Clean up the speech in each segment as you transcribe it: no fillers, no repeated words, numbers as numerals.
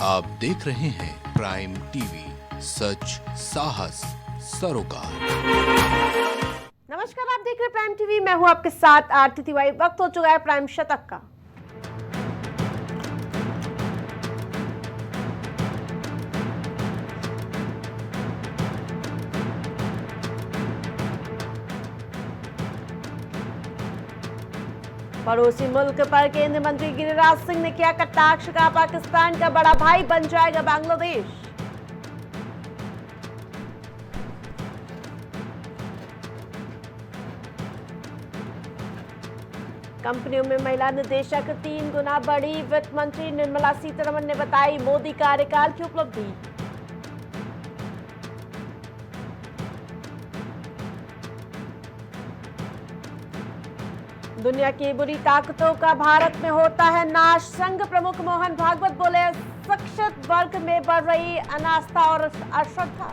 आप देख रहे हैं प्राइम टीवी, सच साहस सरोकार। नमस्कार, आप देख रहे हैं प्राइम टीवी। मैं हूं आपके साथ आरती तिवारी। वक्त हो चुका है प्राइम शतक का। पड़ोसी मुल्क पर केंद्रीय मंत्री गिरिराज सिंह ने किया कटाक्ष, का पाकिस्तान का बड़ा भाई बन जाएगा बांग्लादेश। कंपनियों में महिला निदेशक 3 गुना बढ़ी, वित्त मंत्री निर्मला सीतारमण ने बताई मोदी कार्यकाल की उपलब्धि। दुनिया की बुरी ताकतों का भारत में होता है नाश, संघ प्रमुख मोहन भागवत बोले शिक्षित वर्ग में बढ़ रही अनास्था और अश्रद्धा।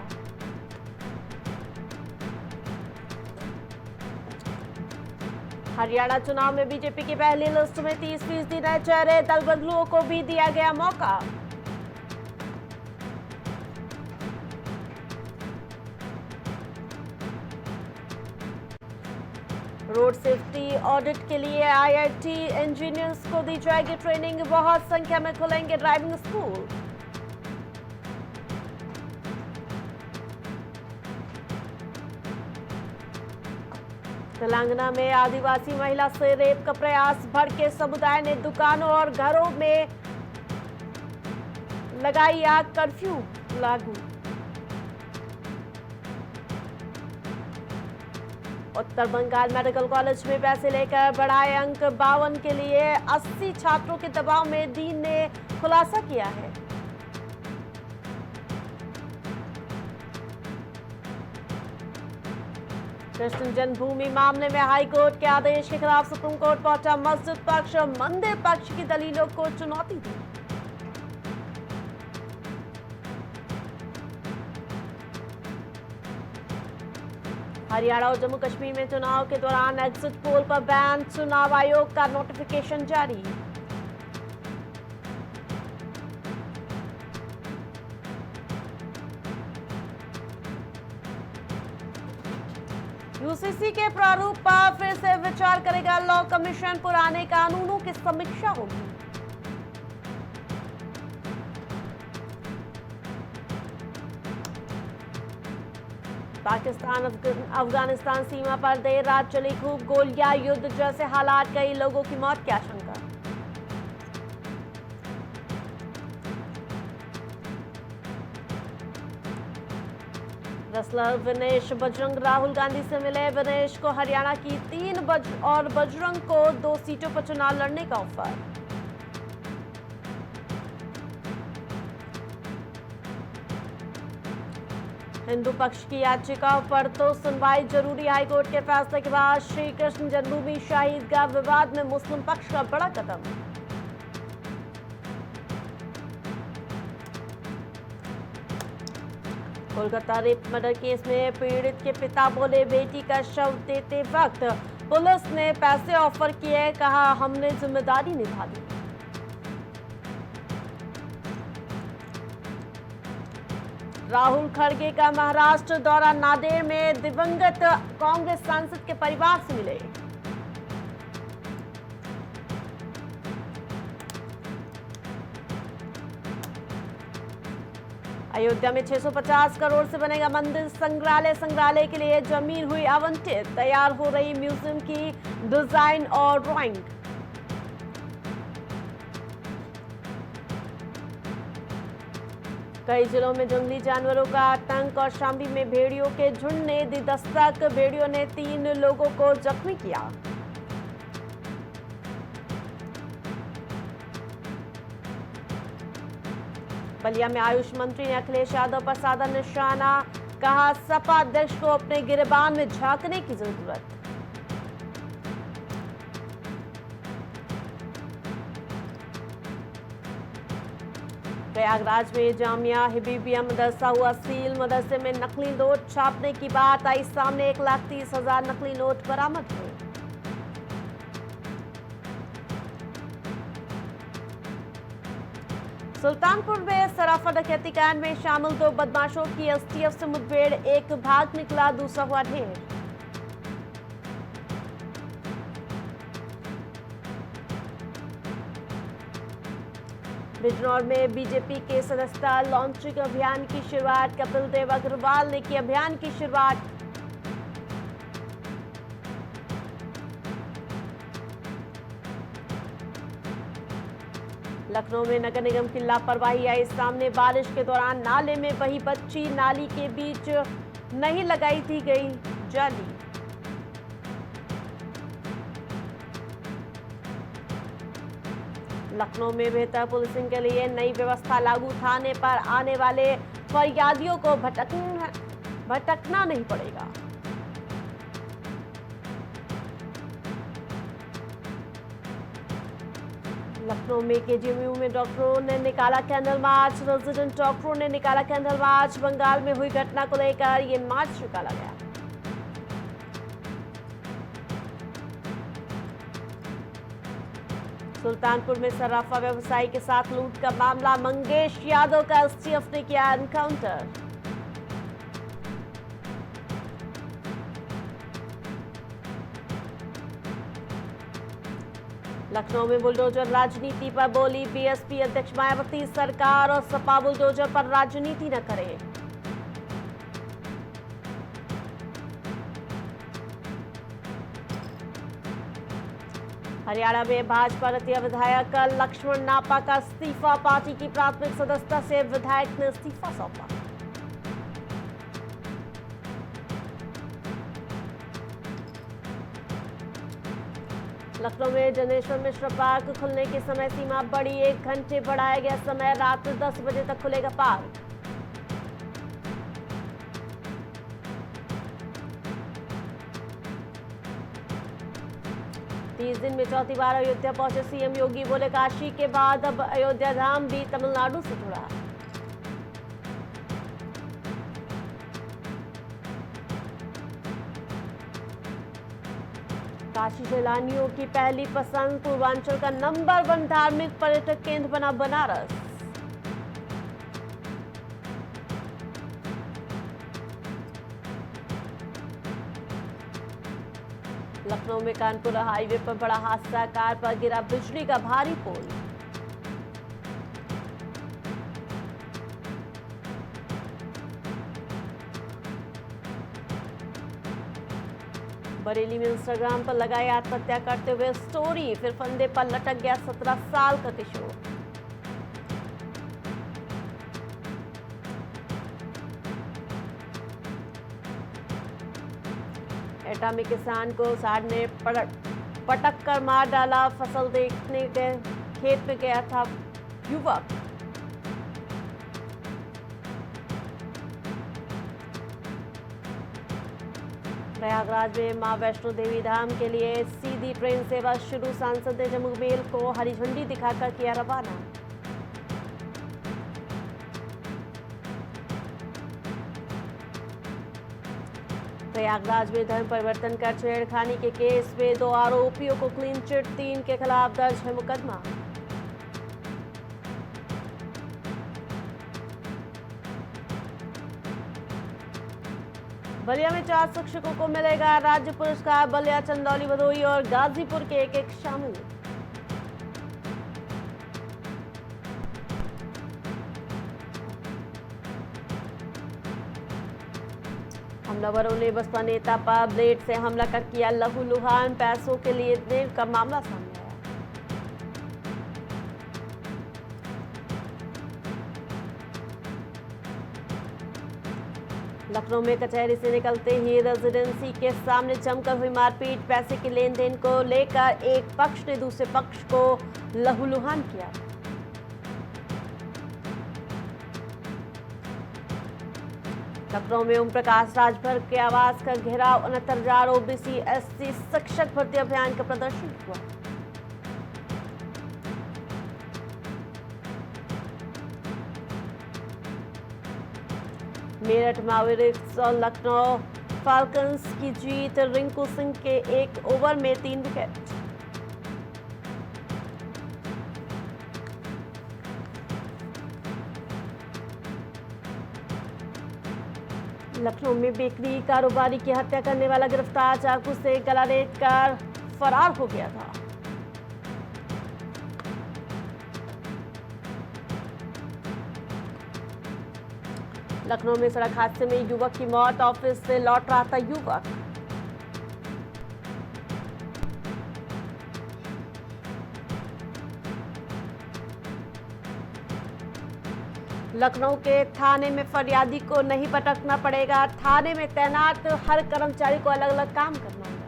हरियाणा चुनाव में बीजेपी की पहली लिस्ट में 30% नए चेहरे, दल बदलुओं को भी दिया गया मौका। रोड सेफ्टी ऑडिट के लिए आईआईटी इंजीनियर्स को दी जाएगी ट्रेनिंग, बहुत संख्या में खुलेंगे ड्राइविंग स्कूल। तेलंगाना में आदिवासी महिला से रेप का प्रयास, भड़के समुदाय ने दुकानों और घरों में लगाई आग, कर्फ्यू लागू। उत्तर बंगाल मेडिकल कॉलेज में पैसे लेकर बढ़ाए अंक, 52 के लिए 80 छात्रों के दबाव में डीन ने खुलासा किया है। कृष्ण जन्मभूमि मामले में हाई कोर्ट के आदेश के खिलाफ सुप्रीम कोर्ट पहुंचा मस्जिद पक्ष, मंदिर पक्ष की दलीलों को चुनौती दी। हरियाणा और जम्मू कश्मीर में चुनाव के दौरान एग्जिट पोल पर बैन, चुनाव आयोग का नोटिफिकेशन जारी। यूसीसी के प्रारूप पर फिर से विचार करेगा लॉ कमीशन, पुराने कानूनों की समीक्षा होगी। पाकिस्तान अफगानिस्तान सीमा पर देर रात चली खूब गोलियां, युद्ध जैसे हालात, कई लोगों की मौत की आशंका। रेसलर विनेश बजरंग राहुल गांधी से मिले, विनेश को हरियाणा की 3 और बजरंग को 2 सीटों पर चुनाव लड़ने का ऑफर। हिंदू पक्ष की याचिकाओं पर तो सुनवाई जरूरी, हाईकोर्ट के फैसले के बाद श्री कृष्ण जन्मभूमि शहीदगाह विवाद में मुस्लिम पक्ष का बड़ा कदम। कोलकाता रेप मर्डर केस में पीड़ित के पिता बोले बेटी का शव देते वक्त पुलिस ने पैसे ऑफर किए, कहा हमने जिम्मेदारी निभा दी। राहुल खड़गे का महाराष्ट्र दौरा, नांदेड़ में दिवंगत कांग्रेस सांसद के परिवार से मिले। अयोध्या में 650 करोड़ से बनेगा मंदिर संग्रहालय, संग्रहालय के लिए जमीन हुई आवंटित, तैयार हो रही म्यूजियम की डिजाइन और ड्राइंग। कई जिलों में जंगली जानवरों का आतंक और शामली में भेड़ियों के झुंड ने दी दस्तक, भेड़ियों ने 3 लोगों को जख्मी किया। बलिया में आयुष मंत्री ने अखिलेश यादव पर साधा निशाना, कहा सपा अध्यक्ष को अपने गिरबान में झांकने की जरूरत। प्रयागराज में जामिया हबीबिया मदरसा हुआ सील, मदरसे में नकली नोट छापने की बात आई सामने, 1,30,000 नकली नोट बरामद हुए। सुल्तानपुर में सराफा डकैती कांड में शामिल 2 बदमाशों की एसटीएफ से मुठभेड़, एक भाग निकला, दूसरा हुआ ढेर। बिजनौर में बीजेपी के सदस्यता लॉन्चिंग अभियान की शुरुआत, कपिल देव अग्रवाल ने की अभियान की शुरुआत। लखनऊ में नगर निगम की लापरवाही आई सामने, बारिश के दौरान नाले में बही बच्ची, नाली के बीच नहीं लगाई थी गई जाली। लखनऊ में बेहतर पुलिसिंग के लिए नई व्यवस्था लागू, थाने पर आने वाले फरियादियों को भटकना नहीं पड़ेगा। लखनऊ में केजीएमयू में डॉक्टरों ने निकाला कैंडल मार्च, रेजिडेंट डॉक्टरों ने निकाला कैंडल मार्च। बंगाल में हुई घटना को लेकर ये मार्च निकाला गया। सुल्तानपुर में सराफा व्यवसायी के साथ लूट का मामला, मंगेश यादव का एसटीएफ ने किया एनकाउंटर। लखनऊ में बुलडोजर राजनीति पर बोली बीएसपी अध्यक्ष मायावती, सरकार और सपा बुलडोजर पर राजनीति न करे। हरियाणा में भाजपा रतिया विधायक लक्ष्मण नापा का इस्तीफा, पार्टी की प्राथमिक सदस्यता से विधायक ने इस्तीफा सौंपा। लखनऊ में जनेश्वर मिश्र पार्क खुलने की समय सीमा बढ़ी, 1 घंटे बढ़ाया गया समय, रात 10 बजे तक खुलेगा पार्क। तीस दिन में चौथी बार अयोध्या पहुंचे सीएम योगी, बोले काशी के बाद अब अयोध्या धाम भी तमिलनाडु से जुड़ा। काशी सैलानियों की पहली पसंद, पूर्वांचल का नंबर 1 धार्मिक पर्यटक केंद्र बना बनारस। लखनऊ में कानपुर हाईवे पर बड़ा हादसा, कार पर गिरा बिजली का भारी पोल। बरेली में इंस्टाग्राम पर लगाई आत्महत्या करते हुए स्टोरी, फिर फंदे पर लटक गया 17 साल का किशोर। एटा में किसान को सांड ने पटक कर मार डाला, फसल देखने के खेत में गया था युवक। प्रयागराज में मां वैष्णो देवी धाम के लिए सीधी ट्रेन सेवा शुरू, सांसद ने जम्मू मेल को हरी झंडी दिखाकर किया रवाना। प्रयागराज में धर्म परिवर्तन कर छेड़खानी के केस में 2 आरोपियों को क्लीन चिट, 3 के खिलाफ दर्ज है मुकदमा। बलिया में 4 शिक्षकों को मिलेगा राज्य पुरस्कार, बलिया, चंदौली, भदोही और गाजीपुर के एक शामिल। हमलावरों ने बसपा नेता पर ब्लेड से हमला कर किया लहूलुहान, पैसों के लिए देर का मामला सामने आया। लखनऊ में कचहरी से निकलते ही रेजिडेंसी के सामने जमकर हुई मारपीट, पैसे के लेन देन को लेकर एक पक्ष ने दूसरे पक्ष को लहूलुहान किया। लखनऊ में ओम प्रकाश राजभर के आवास का घेराव, 69,000 ओबीसी एससी शिक्षक भर्ती अभियान का प्रदर्शन हुआ। मेरठ मैवरिक्स और लखनऊ फाल्कन्स की जीत, रिंकू सिंह के 1 ओवर में 3 विकेट। लखनऊ में बेकरी कारोबारी की हत्या करने वाला गिरफ्तार, चाकू से गला रेत कर फरार हो गया था। लखनऊ में सड़क हादसे में युवक की मौत, ऑफिस से लौट रहा था युवक। लखनऊ के थाने में फरियादी को नहीं भटकना पड़ेगा, थाने में तैनात हर कर्मचारी को अलग अलग काम करना होगा।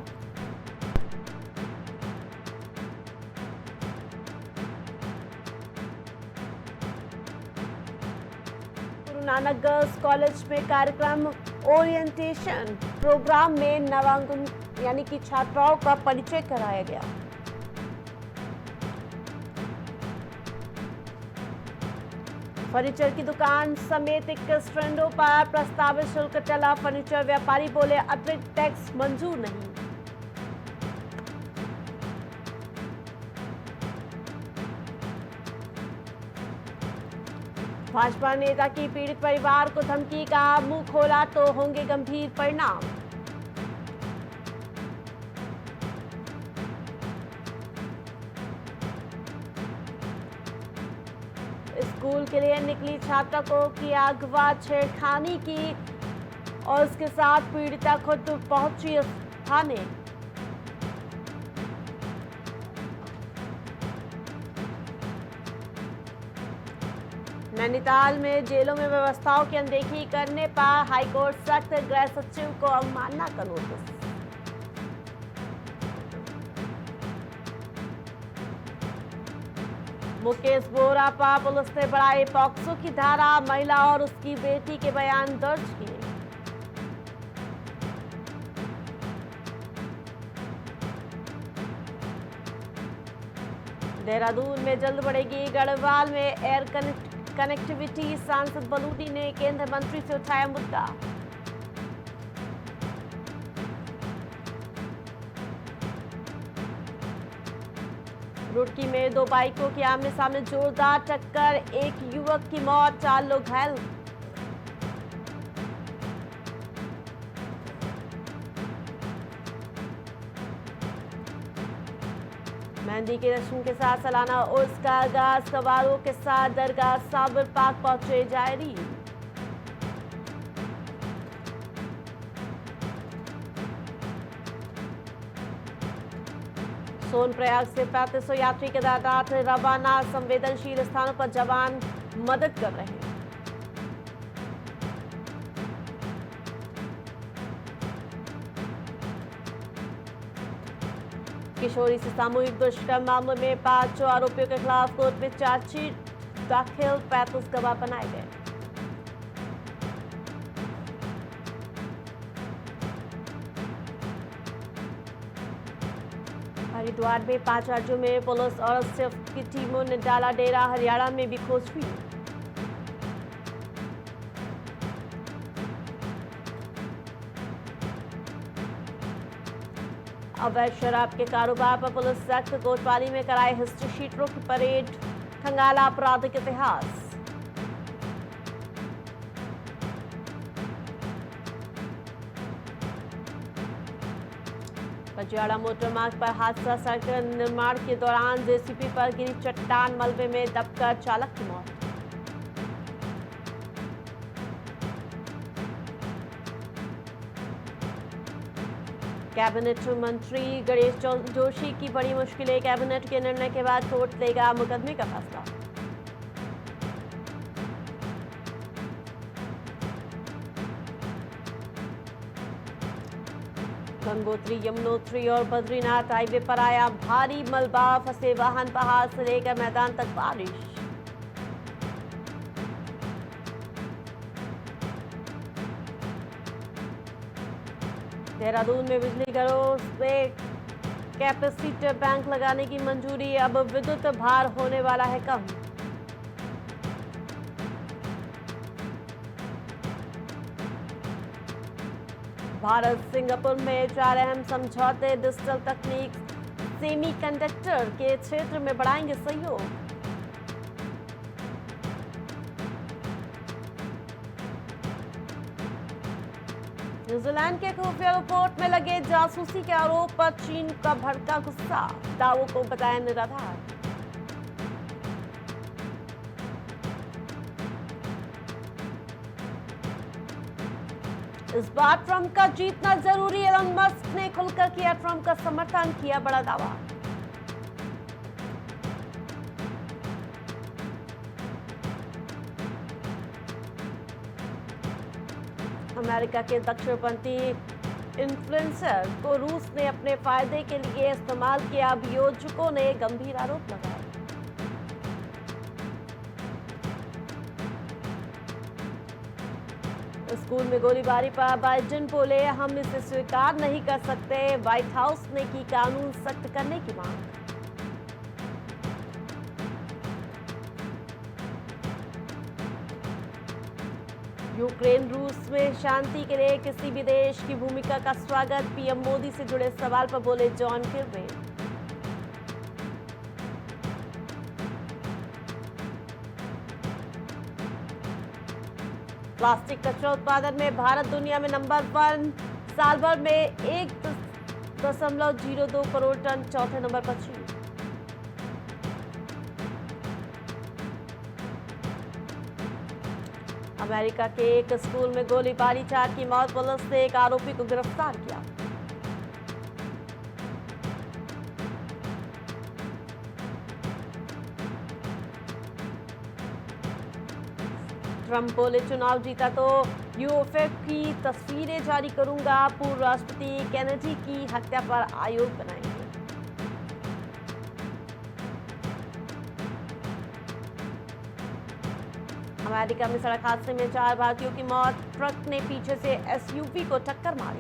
गुरु नानक गर्ल्स कॉलेज में कार्यक्रम ओरिएंटेशन प्रोग्राम में नवांगन यानी कि छात्राओं का परिचय कराया गया। फर्नीचर की दुकान समेत 21 स्टैंडों पर प्रस्तावित शुल्क टला, फर्नीचर व्यापारी बोले अतिरिक्त टैक्स मंजूर नहीं। भाजपा नेता की पीड़ित परिवार को धमकी, का मुंह खोला तो होंगे गंभीर परिणाम। स्कूल के लिए निकली छात्रा को किया अगवा, छेड़खानी की और उसके साथ पीड़िता खुद पहुंची थाने। नैनीताल में जेलों में व्यवस्थाओं की अनदेखी करने पर हाईकोर्ट सख्त, गृह सचिव को अवमानना का नोटिस। मुकेश बोरा पर पुलिस ने बढ़ाई पॉक्सो की धारा, महिला और उसकी बेटी के बयान दर्ज किए। देहरादून में जल्द बढ़ेगी, गढ़वाल में एयर कनेक्टिविटी, सांसद बलूनी ने केंद्रीय मंत्री से उठाया मुद्दा। रुड़की में 2 बाइकों की आमने सामने जोरदार टक्कर, एक युवक की मौत, 4 लोग घायल। मेहंदी की रस्म के साथ सालाना उर्स का आगाज, सवारों के साथ दरगाह साबर पाक पहुंचे जायरीन। सोनप्रयाग से 3500 यात्री केदारनाथ रवाना, संवेदनशील स्थानों पर जवान मदद कर रहे हैं। किशोरी से सामूहिक दुष्कर्म मामले में 5 आरोपियों के खिलाफ कोर्ट में चार्जशीट दाखिल, 35 गवाह बनाए गए। हरिद्वार में 5 राज्यों में पुलिस और सिर्फ की टीमों ने डाला डेरा, हरियाणा में भी खोज हुई। अवैध शराब के कारोबार पर पुलिस सख्त, कोतवाली में कराए हिस्ट्री शीटरों की परेड, खंगाला आपराधिक इतिहास। पटियाला मोटर मार्ग पर हादसा, सड़क निर्माण के दौरान जेसीबी पर गिरी चट्टान, मलबे में दबकर चालक की मौत। कैबिनेट मंत्री गणेश जोशी की बड़ी मुश्किलें, कैबिनेट के निर्णय के बाद कोर्ट लेगा मुकदमे का फैसला। गंगोत्री, यमुनोत्री और बद्रीनाथ हाईवे पर आया भारी मलबा, फंसे वाहन, पहाड़ से लेकर मैदान तक बारिश। देहरादून में बिजली घरों में कैपेसिटर बैंक लगाने की मंजूरी, अब विद्युत भार होने वाला है कम। भारत सिंगापुर में 4 अहम समझौते, डिजिटल तकनीक, सेमीकंडक्टर के क्षेत्र में बढ़ाएंगे सहयोग। न्यूजीलैंड के खुफिया रिपोर्ट में लगे जासूसी के आरोप पर चीन का भड़का गुस्सा, दावों को बताया निराधार। इस बार ट्रंप का जीतना जरूरी, एलन मस्क ने खुलकर किया ट्रंप का समर्थन, किया बड़ा दावा। अमेरिका के दक्षिणपंथी इन्फ्लुएंसर को रूस ने अपने फायदे के लिए इस्तेमाल किया, अभियोजकों ने गंभीर आरोप लगाए। स्कूल में गोलीबारी पर बाइडेन बोले, हम इसे स्वीकार नहीं कर सकते। व्हाइट हाउस ने की कानून सख्त करने की मांग। यूक्रेन रूस में शांति के लिए किसी भी देश की भूमिका का स्वागत, पीएम मोदी से जुड़े सवाल पर बोले जॉन किर्बी। प्लास्टिक कचरा उत्पादन में भारत दुनिया में नंबर 1, साल भर में 1.02 करोड़ टन, चौथे नंबर पर चीन। अमेरिका के एक स्कूल में गोलीबारी, 4 की मौत, पुलिस ने एक आरोपी को गिरफ्तार किया। ट्रंप बोले, चुनाव जीता तो यूएफए की तस्वीरें जारी करूंगा, पूर्व राष्ट्रपति केनेडी की हत्या पर आयोग बनाएंगे। अमेरिका में सड़क हादसे में 4 भारतीयों की मौत, ट्रक ने पीछे से एसयूवी को टक्कर मारी।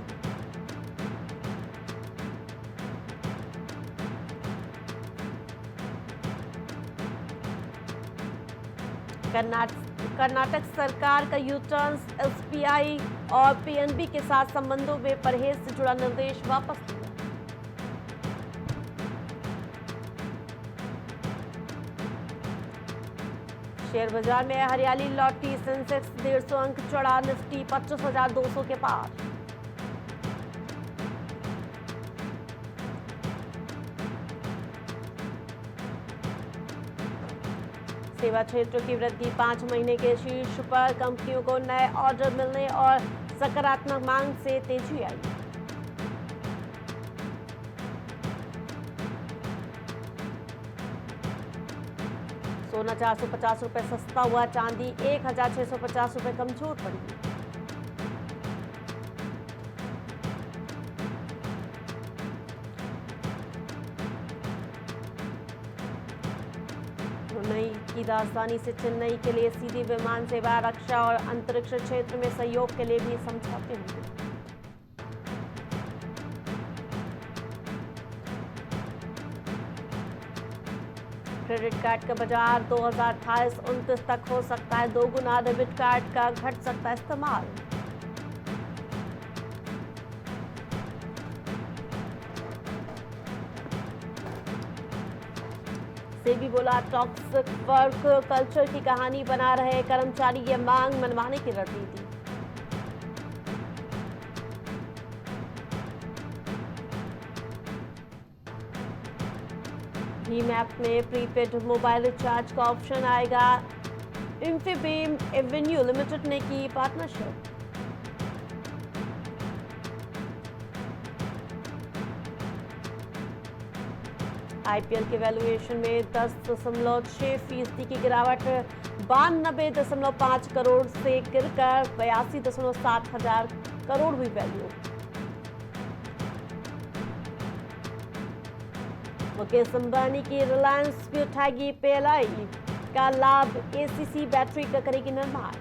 कर्नाटक सरकार का यूटर्न, एसबीआई और पीएनबी के साथ संबंधों में परहेज से जुड़ा निर्देश वापस लिया। शेयर बाजार में हरियाली लौटी, सेंसेक्स 150 अंक चढ़ा, निफ्टी 25,200 के पार। सेवा क्षेत्र की वृद्धि 5 महीने के शीर्ष पर, कंपनियों को नए ऑर्डर मिलने और सकारात्मक मांग से तेजी आई। सोना 450 रुपए सस्ता हुआ, चांदी 1,650 रुपए कमजोर पड़ी। ब्रुनेई की राजधानी से चेन्नई के लिए सीधी विमान सेवा, रक्षा और अंतरिक्ष क्षेत्र में सहयोग के लिए भी समझौते होंगे। क्रेडिट कार्ड का बाजार 2028-29 तक हो सकता है 2 गुना, डेबिट कार्ड का घट सकता है इस्तेमाल। सेबी बोला, टॉक्सिक वर्क कल्चर की कहानी बना रहे कर्मचारी, ये मांग मनवाने की रणनीति। भीम ऐप में प्रीपेड मोबाइल रिचार्ज का ऑप्शन आएगा, इंफीबीम एवेन्यू लिमिटेड ने की पार्टनरशिप। आईपीएल के वैल्यूएशन में 10.6% की गिरावट, 92.5 करोड़ से गिरकर 82.7 हजार करोड़ हुई वैल्यू। मुकेश अंबानी की रिलायंस भी उठाएगी पीएलआई का लाभ, एसीसी बैटरी का करेगी निर्माण।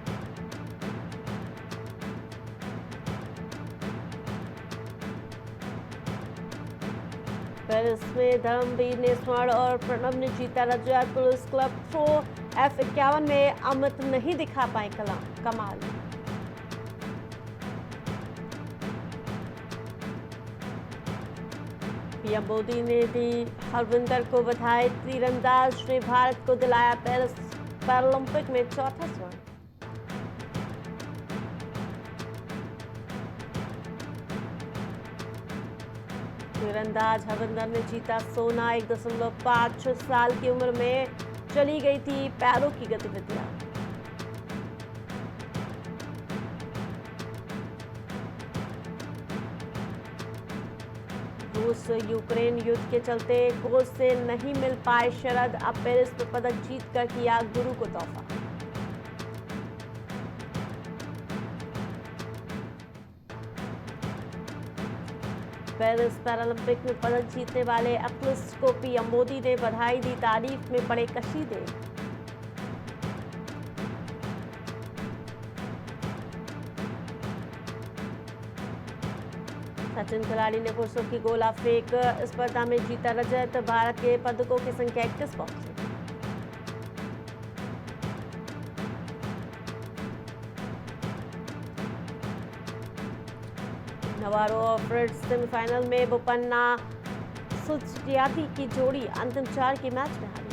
पेरिस में धर्मवीर ने स्वर्ण और प्रणब ने जीता रजत, पुलिस क्लब थ्रो F51 में अमित नहीं दिखा पाए कमाल। पीएम मोदी ने दी हरविंदर को बधाई, तीरंदाज ने भारत को दिलाया पेरिस पैरालंपिक में 4था स्वर्ण। तीरंदाज हविंदर ने जीता सोना। 1.5 साल की उम्र में चली गई थी पैरों की गतिविधियां। रूस यूक्रेन युद्ध के चलते कोच से नहीं मिल पाए शरद। अब पेरिस में पदक जीतकर किया गुरु को तोहफा। पेरिस पैरालंपिक में पदक जीतने वाले एथलीट्स को पीएम मोदी ने बधाई दी। तारीफ में पड़े कशीदे। सचिन खिलाड़ी ने पुरुषों की गोला फेंक स्पर्धा में जीता रजत। भारत के पदकों की संख्या 21 पहुंची। नवारो और फ्रिट्ज सेमीफाइनल में बोपन्ना सुचियाती की जोड़ी अंतिम 4 के मैच में हारी।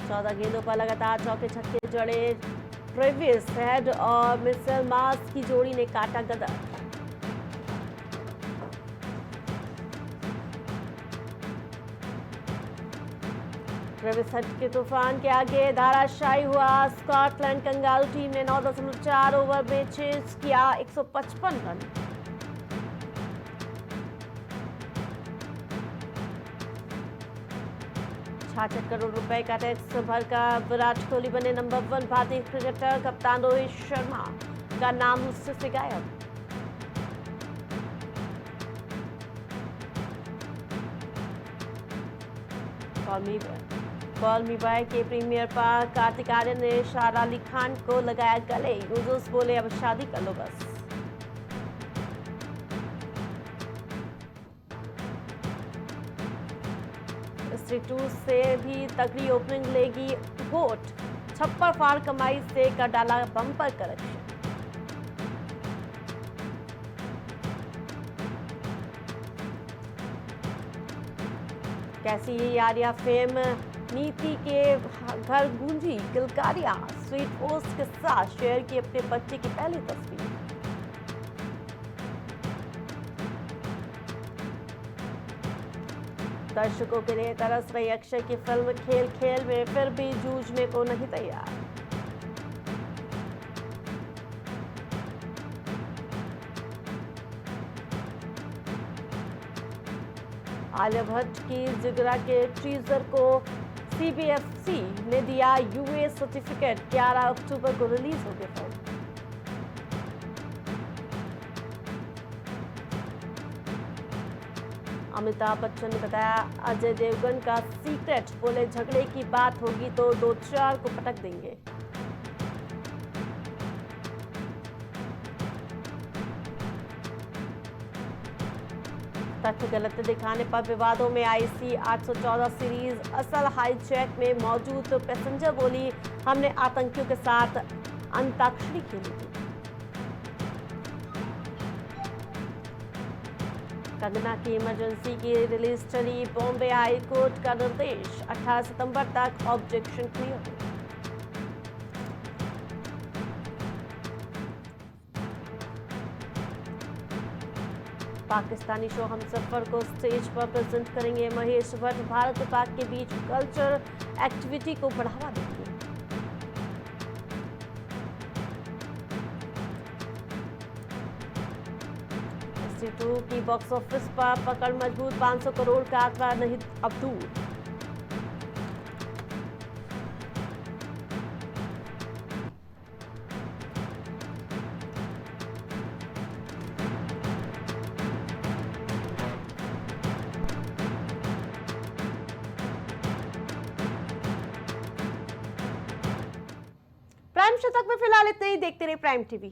चौदह गेंदों पर लगातार चौके छक्के जड़े ट्रेविस हेड और मिचेल मार्श की जोड़ी ने काटा गदर। ट्रेविस हेड के तूफान के आगे धाराशायी हुआ स्कॉटलैंड। कंगारू टीम ने 9.4 ओवर में चेज किया 155 रन। ₹66 करोड़ का टैक्स भरकर विराट कोहली बने नंबर 1 भारतीय क्रिकेटर। कप्तान रोहित शर्मा का नाम उससे से गायब। कॉल मी बाय के प्रीमियर पर कार्तिक आर्यन ने सारा अली खान को लगाया गले। यूजर्स बोले अब शादी कर लो बस। स्त्री 2 से भी तगड़ी ओपनिंग लेगी गोट। छप्पर फाड़ कमाई से कर डाला बम्पर कलेक्शन। कैसी ये यारिया फेम नीति के घर गूंजी किलकारियां। स्वीट पोस्ट के साथ शेयर की अपने बच्चे की पहली तस्वीर। दर्शकों के लिए तरस रही अक्षय की फिल्म खेल खेल में फिर भी जूझने को नहीं तैयार। आलिया भट्ट की जिगरा के टीजर को सीबीएफसी ने दिया यूए सर्टिफिकेट। 11 अक्टूबर को रिलीज होगी फिल्म। अमिताभ बच्चन ने बताया अजय देवगन का सीक्रेट। बोले झगड़े की बात होगी तो 2-4 को पटक देंगे। तथ्य गलत दिखाने पर विवादों में आईसी 814 सीरीज असल हाईजैक में मौजूद पैसेंजर बोली हमने आतंकियों के साथ अंताक्षरी खेली थी। कंगना की इमरजेंसी की रिलीज चली। बॉम्बे हाई कोर्ट का निर्देश 18 सितंबर तक objection clear. Pakistani show Humsafar को स्टेज पर प्रेजेंट करेंगे महेश भट्ट। भारत और पाक के बीच कल्चर एक्टिविटी को बढ़ावा देंगे। स्त्री 2 की बॉक्स ऑफिस पर पकड़ मजबूत। 500 करोड़ का आंकड़ा नहीं अब दूर। प्राइम शतक में फिलहाल इतना ही। देखते रहिए प्राइम टीवी।